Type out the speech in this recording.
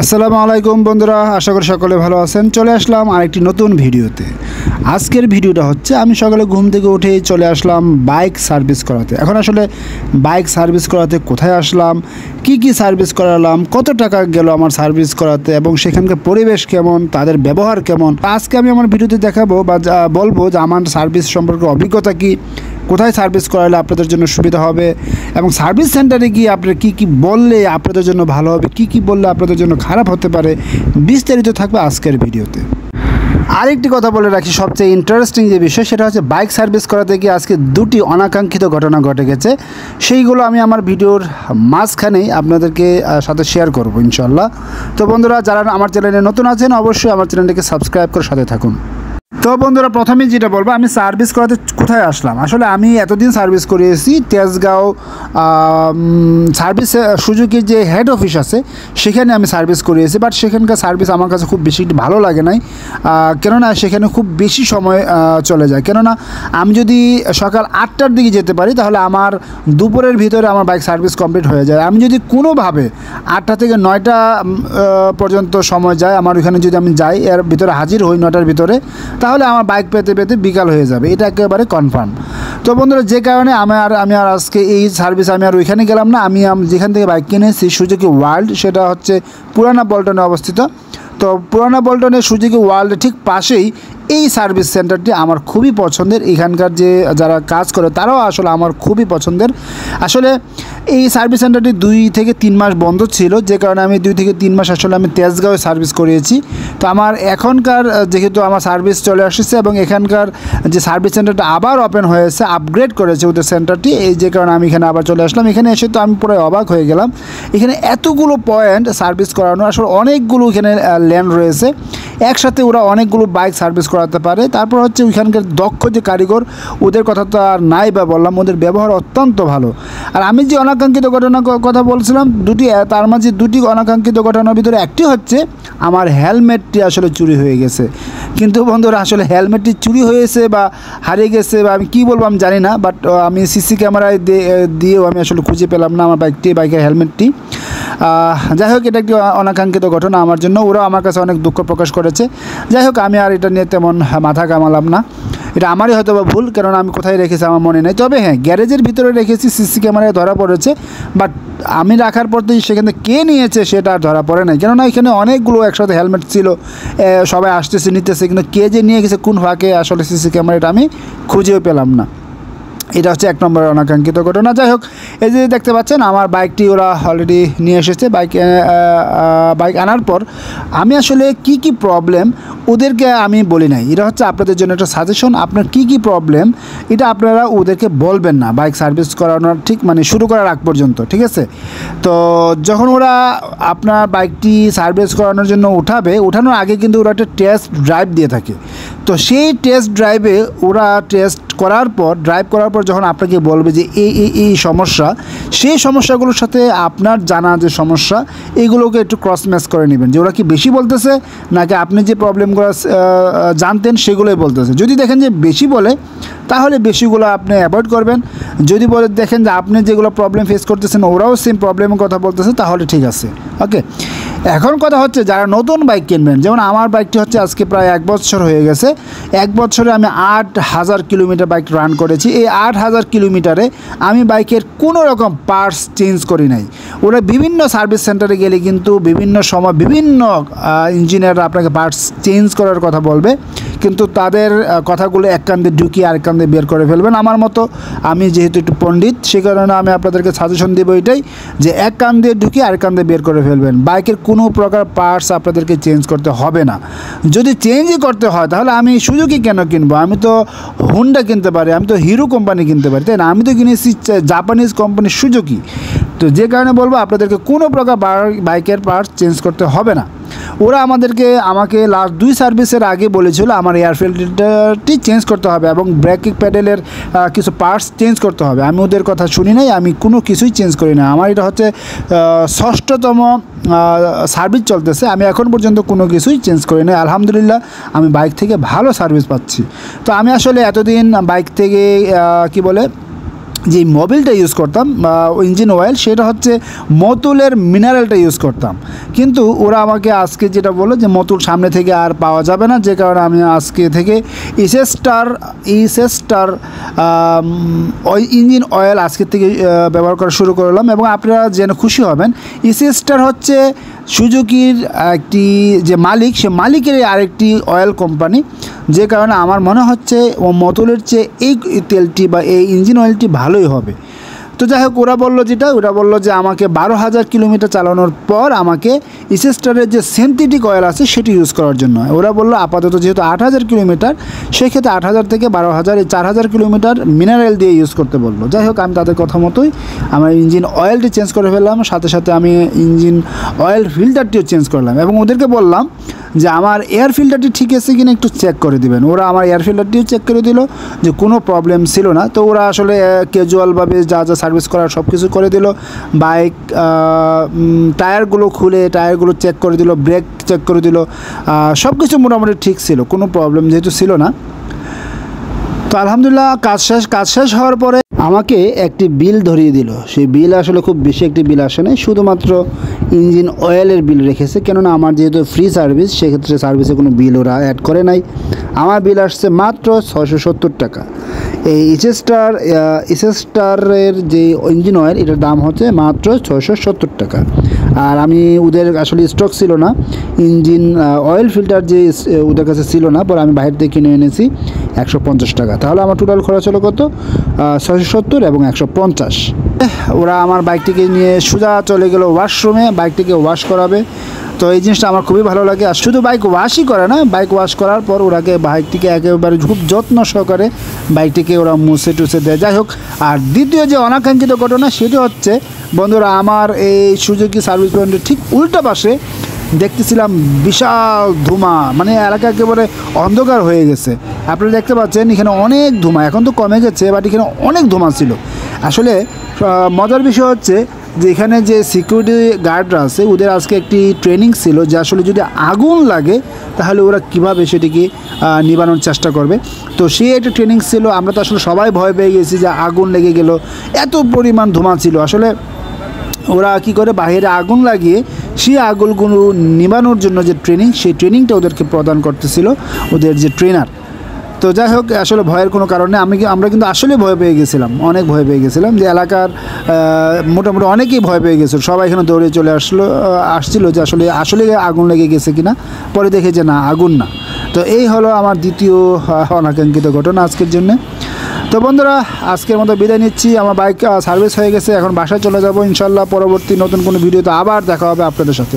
আসসালামু আলাইকুম বন্ধুরা, আশা করি সকলে ভালো আছেন। চলে আসলাম আরেকটি নতুন ভিডিওতে। আজকের ভিডিওটা হচ্ছে আমি সকালে ঘুম থেকে উঠেই চলে আসলাম বাইক সার্ভিস করাতে। এখন আসলে বাইক সার্ভিস করাতে কোথায় আসলাম, কি সার্ভিস করালাম, কত টাকা গেল আমার সার্ভিস করাতে এবং সেখানকার পরিবেশ কেমন, তাদের ব্যবহার কেমন, আজকে আমি আমার ভিডিওতে দেখাবো বা বলবো যে আমার সার্ভিস সম্পর্কে অভিজ্ঞতা কী, কোথায় সার্ভিস করালে আপনাদের জন্য সুবিধা হবে এবং সার্ভিস সেন্টারে গিয়ে আপনারা কী বললে আপনাদের জন্য ভালো হবে, কী বললে আপনাদের জন্য খারাপ হতে পারে, বিস্তারিত থাকবে আজকের ভিডিওতে। আরেকটি কথা বলে রাখি, সবচেয়ে ইন্টারেস্টিং যে বিষয় সেটা হচ্ছে বাইক সার্ভিস করাতে গিয়ে আজকে দুটি অনাকাঙ্ক্ষিত ঘটনা ঘটে গেছে। সেইগুলো আমি আমার ভিডিওর মাঝখানেই আপনাদেরকে সাথে শেয়ার করব ইনশাল্লাহ। তো বন্ধুরা, যারা আমার চ্যানেলে নতুন আছেন অবশ্যই আমার চ্যানেলটিকে সাবস্ক্রাইব করে সাথে থাকুন। তো বন্ধুরা, প্রথমেই যেটা বলবো, আমি সার্ভিস করাতে কোথায় আসলাম। আসলে আমি এতদিন সার্ভিস করিয়েছি তেজগাঁও সার্ভিস সুজুকির যে হেড অফিস আছে সেখানে আমি সার্ভিস করিয়েছি, বাট সেখানকার সার্ভিস আমার কাছে খুব বেশি ভালো লাগে নাই। কেননা সেখানে খুব বেশি সময় চলে যায়। কেননা আমি যদি সকাল 8টার দিকে যেতে পারি তাহলে আমার দুপুরের ভিতরে আমার বাইক সার্ভিস কমপ্লিট হয়ে যায়। আমি যদি কোনোভাবে 8টা থেকে 9টা পর্যন্ত সময় যায় আমার ওইখানে, যদি আমি যাই এর ভিতরে হাজির হই 9টার ভিতরে, তাহলে আমার বাইক পেতে পেতে বিকাল হয়ে যাবে, এটা একেবারে কনফার্ম। তো বন্ধুরা, যে কারণে আমি আর আজকে এই সার্ভিস আমি আর ওইখানে গেলাম না। আমি যেখান থেকে বাইক কিনেছি সুজুকি ওয়ার্ল্ড, সেটা হচ্ছে পুরানা পল্টনে অবস্থিত। তো পুরানা পল্টনের সুজুকি ওয়ার্ল্ডের ঠিক পাশেই এই সার্ভিস সেন্টারটি আমার খুবই পছন্দের। এখানকার যে যারা কাজ করে তারাও আসলে আমার খুবই পছন্দের। আসলে এই সার্ভিস সেন্টারটি 2 থেকে 3 মাস বন্ধ ছিল, যে কারণে আমি 2 থেকে 3 মাস আসলে আমি তেজগাঁও সার্ভিস করিয়েছি। তো আমার এখনকার যেহেতু আমার সার্ভিস চলে আসছে এবং এখানকার যে সার্ভিস সেন্টারটা আবার ওপেন হয়েছে, আপগ্রেড করেছে ওদের সেন্টারটি, এই যে কারণে আমি এখানে আবার চলে আসলাম। এখানে এসে তো আমি পুরো অবাক হয়ে গেলাম। এখানে এতগুলো পয়েন্ট সার্ভিস করানো, আসলে অনেকগুলো এখানে ল্যান্ড রয়েছে, একসাথে ওরা অনেকগুলো বাইক সার্ভিস করাতে পারে। তারপর হচ্ছে ওইখানকার দক্ষ যে কারিগর, ওদের কথা তো আর নাই বা বললাম, ওদের ব্যবহার অত্যন্ত ভালো। আর আমি যে অনাকাঙ্ক্ষিত ঘটনার কথা বলছিলাম তার মাঝে দুটি অনাকাঙ্ক্ষিত ঘটনার ভিতরে একটি হচ্ছে আমার হেলমেটটি আসলে চুরি হয়ে গেছে। কিন্তু বন্ধুরা, আসলে হেলমেটটি চুরি হয়েছে বা হারিয়ে গেছে বা আমি কী বলবো আমি জানি না, বাট আমি সিসি ক্যামেরায় দিয়েও আমি আসলে খুঁজে পেলাম না আমার বাইকের হেলমেটটি। যাই হোক, এটা একটি অনাকাঙ্ক্ষিত ঘটনা আমার জন্য, ওরাও আমার কাছে অনেক দুঃখ প্রকাশ করেছে। যাই হোক, আমি আর এটা নিয়ে তেমন মাথা কামালাম না, এটা আমারই হয়তো বা ভুল, কারণ আমি কোথায় রেখেছি আমার মনে নেই। তবে হ্যাঁ, গ্যারেজের ভিতরে রেখেছি, সিসি ক্যামেরায় ধরা পড়েছে, বাট আমি রাখার পর তো সেখানে কে নিয়েছে সেটা আর ধরা পড়ে নাই। কেননা এখানে অনেকগুলো একসাথে হেলমেট ছিল, সবাই আসতেছে নিতেছে, কিন্তু কে যে নিয়ে গেছে কোন ফাঁকে আসলে সিসি ক্যামেরাটা আমি খুঁজেও পেলাম না। এটা হচ্ছে 1 নম্বর অনাকাঙ্ক্ষিত ঘটনা। যাই হোক, এই যে দেখতে পাচ্ছেন আমার বাইকটি ওরা অলরেডি নিয়ে এসেছে। বাইক আনার পর আমি আসলে কি প্রবলেম ওদেরকে আমি বলি নাই। এটা হচ্ছে আপনাদের জন্য একটা সাজেশন, আপনার কি প্রবলেম এটা আপনারা ওদেরকে বলবেন না বাইক সার্ভিস করানোর ঠিক শুরু করার আগ পর্যন্ত, ঠিক আছে? তো যখন ওরা আপনার বাইকটি সার্ভিস করানোর জন্য ওঠানোর আগে কিন্তু ওরা একটা টেস্ট ড্রাইভ দিয়ে থাকে। তো সেই টেস্ট ড্রাইভে ওরা ড্রাইভ করার পর যখন আপনাকে বলবে যে এই সমস্যা, সেই সমস্যাগুলোর সাথে আপনার জানা যে সমস্যা এগুলোকে একটু ক্রস ম্যাচ করে নেবেন, যে ওরা কি বেশি বলতেছে নাকি আপনি যে প্রবলেমগুলো জানতেন সেগুলোই বলতেছে। যদি দেখেন যে বেশি বলে তাহলে বেশিগুলো আপনি অ্যাভয়েড করবেন। যদি দেখেন যে আপনি যেগুলো প্রবলেম ফেস করতেছেন ওরাও সেম প্রবলেমের কথা বলতেছে তাহলে ঠিক আছে, ওকে। এখন কথা হচ্ছে যারা নতুন বাইক কিনবেন, যেমন আমার বাইকটি হচ্ছে আজকে প্রায় 1 বছর হয়ে গেছে। 1 বছরে আমি 8000 কিলোমিটার বাইক রান করেছি। এই 8000 কিলোমিটারে আমি বাইকের কোনো রকম পার্টস চেঞ্জ করি নাই। ওরা বিভিন্ন সার্ভিস সেন্টারে গেলে কিন্তু বিভিন্ন সময় বিভিন্ন ইঞ্জিনিয়াররা আপনাকে পার্টস চেঞ্জ করার কথা বলবে, কিন্তু তাদের কথাগুলো এক কান দিয়ে ঢুকিয়ে আরেক কান দিয়ে বের করে ফেলবেন। আমার মতো, আমি যেহেতু একটু পণ্ডিত, সে কারণে আমি আপনাদেরকে সাজেশন দেবো এটাই, যে এক কান দিয়ে ঢুকিয়ে আরেক কান দিয়ে বের করে ফেলবেন। বাইকের কোনো প্রকার পার্টস আপনাদেরকে চেঞ্জ করতে হবে না। যদি চেঞ্জই করতে হয় তাহলে আমি সুজুকি কেন কিনবো? আমি তো হুন্ডা কিনতে পারি, আমি তো হিরো কোম্পানি কিনতে পারি, তাই না? আমি তো কিনেছি জাপানিজ কোম্পানি সুজুকি। তো যে কারণে বলবো আপনাদেরকে কোনো প্রকার বাইকের পার্টস চেঞ্জ করতে হবে না। ওরা আমাকে লাস্ট 2 সার্ভিসের আগে বলেছিল আমার এয়ার ফিল্টারটি চেঞ্জ করতে হবে এবং ব্রেক প্যাডেলের কিছু পার্টস চেঞ্জ করতে হবে। আমি ওদের কথা শুনি নাই, আমি কোনো কিছুই চেঞ্জ করি না। আমার এটা হচ্ছে 6ষ্ঠতম সার্ভিস চলতেছে, আমি এখন পর্যন্ত কোনো কিছুই চেঞ্জ করি না। আলহামদুলিল্লাহ, আমি বাইক থেকে ভালো সার্ভিস পাচ্ছি। তো আমি আসলে এতদিন বাইক থেকে যে মোবিলটা ইউজ করতাম বা ইঞ্জিন অয়েল, সেটা হচ্ছে মতুলের মিনারেলটা ইউজ করতাম। কিন্তু ওরা আমাকে আজকে যেটা বললো যে মতুল সামনে থেকে আর পাওয়া যাবে না, যে কারণে আমি আজকে থেকে ইসেস্টার ইঞ্জিন অয়েল আজকের থেকে ব্যবহার করা শুরু করলাম। এবং আপনারা যেন খুশি হবেন, ইসেস্টার হচ্ছে সুজুকির একটি যে মালিক, সে মালিকের আরেকটি অয়েল কোম্পানি, যে কারণে আমার মনে হচ্ছে ও মতুলের চেয়ে এই তেলটি বা এই ইঞ্জিন অয়েলটি ভালোই হবে। তো যাই হোক, ওরা বললো যে আমাকে 12,000 কিলোমিটার চালানোর পর আমাকে ইসেস্টারের যে সিনথেটিক অয়েল আছে সেটি ইউজ করার জন্য। ওরা বললো আপাতত যেহেতু 8,000 কিলোমিটার, সেক্ষেত্রে 8,000 থেকে 12,000 এই 4,000 কিলোমিটার মিনারেল দিয়ে ইউজ করতে বললো। যাই হোক, আমি তাদের কথা মতোই আমার ইঞ্জিন অয়েলটি চেঞ্জ করে ফেললাম, সাথে সাথে আমি ইঞ্জিন অয়েল ফিল্টারটিও চেঞ্জ করলাম এবং ওদেরকে বললাম যে আমার এয়ার ফিল্টারটি ঠিক আছে কিনা একটু চেক করে দিবেন। ওরা আমার এয়ার ফিল্টারটিও চেক করে দিল, যে কোনো প্রবলেম ছিল না। তো ওরা আসলে ক্যাজুয়ালভাবে যা যা সার্ভিস করার সব কিছু করে দিল। বাইক টায়ারগুলো খুলে টায়ারগুলো চেক করে দিল, ব্রেক চেক করে দিল, সব কিছু মোটামুটি ঠিক ছিল, কোনো প্রবলেম যেহেতু ছিল না। তো আলহামদুলিল্লাহ কাজ শেষ হওয়ার পরে আমাকে একটি বিল ধরিয়ে দিল। সেই বিল আসলে খুব বেশি একটি বিল আসে নাই, শুধুমাত্র ইঞ্জিন অয়েলের বিল রেখেছে। কেননা আমার যেহেতু ফ্রি সার্ভিস, সেক্ষেত্রে সার্ভিসে কোনো বিল ওরা অ্যাড করে নাই। আমার বিল আসছে মাত্র 670 টাকা। এই ইসেস্টারের যে ইঞ্জিন অয়েল, এটার দাম হচ্ছে মাত্র 670 টাকা। আর আমি ওদের আসলে স্টক ছিল না, ইঞ্জিন অয়েল ফিল্টার যে ওদের কাছে ছিল না, পরে আমি বাইরে থেকে কিনে এনেছি 150 টাকা। তাহলে আমার টোটাল খরচ হলো কত? 670 এবং 150। ওরা আমার বাইকটিকে নিয়ে সোজা চলে গেল ওয়াশরুমে, বাইকটিকে ওয়াশ করাবে। তো এই জিনিসটা আমার খুবই ভালো লাগে। আর শুধু বাইক ওয়াশই করে না, বাইক ওয়াশ করার পর ওরাকে বাইকটিকে একেবারে খুব যত্ন সহকারে বাইকটিকে ওরা মুছে টুছে দেয়। যাই হোক, আর দ্বিতীয় যে অনাকাঙ্ক্ষিত ঘটনা, সেটি হচ্ছে বন্ধুরা, আমার এই সুজুকি সার্ভিস পয়েন্টের ঠিক উল্টা পাশে দেখতেছিলাম বিশাল ধোঁয়া, মানে এলাকা একেবারে অন্ধকার হয়ে গেছে। আপনারা দেখতে পাচ্ছেন এখানে অনেক ধোঁয়া, এখন তো কমে গেছে, বাট এখানে অনেক ধোঁয়া ছিল। আসলে মজার বিষয় হচ্ছে যে এখানে যে সিকিউরিটি গার্ডরা আছে, ওদের আজকে একটি ট্রেনিং ছিল যে আসলে যদি আগুন লাগে তাহলে ওরা কীভাবে সেটিকে নিবানোর চেষ্টা করবে। তো সেই একটা ট্রেনিং ছিল। আমরা তো আসলে সবাই ভয় পেয়ে গেছি যে আগুন লেগে গেল, এত পরিমাণ ধোঁয়া ছিল। আসলে ওরা কী করে, বাইরে আগুন লাগিয়ে সেই আগুনগুলো নিবানোর জন্য যে ট্রেনিং, সেই ট্রেনিংটা ওদেরকে প্রদান করতেছিল ওদের যে ট্রেনার। তো যাই হোক, আসলে ভয়ের কোনো কারণে আমরা কিন্তু আসলে ভয় পেয়ে গেছিলাম, অনেক ভয় পেয়ে গেছিলাম। যে এলাকার মোটামুটি অনেকেই ভয় পেয়ে গেছিল, সবাই এখানে দৌড়ে চলে আসছিল যে আসলে আগুন লেগে গেছে কিনা। পরে দেখে যে না, আগুন না। তো এই হলো আমার দ্বিতীয় অনাকাঙ্ক্ষিত ঘটনা আজকের জন্যে। তো বন্ধুরা, আজকের মতো বিদায় নিচ্ছি। আমার বাইক সার্ভিস হয়ে গেছে, এখন বাসায় চলে যাব ইনশাল্লাহ। পরবর্তী নতুন কোনো ভিডিওতে আবার দেখা হবে আপনাদের সাথে।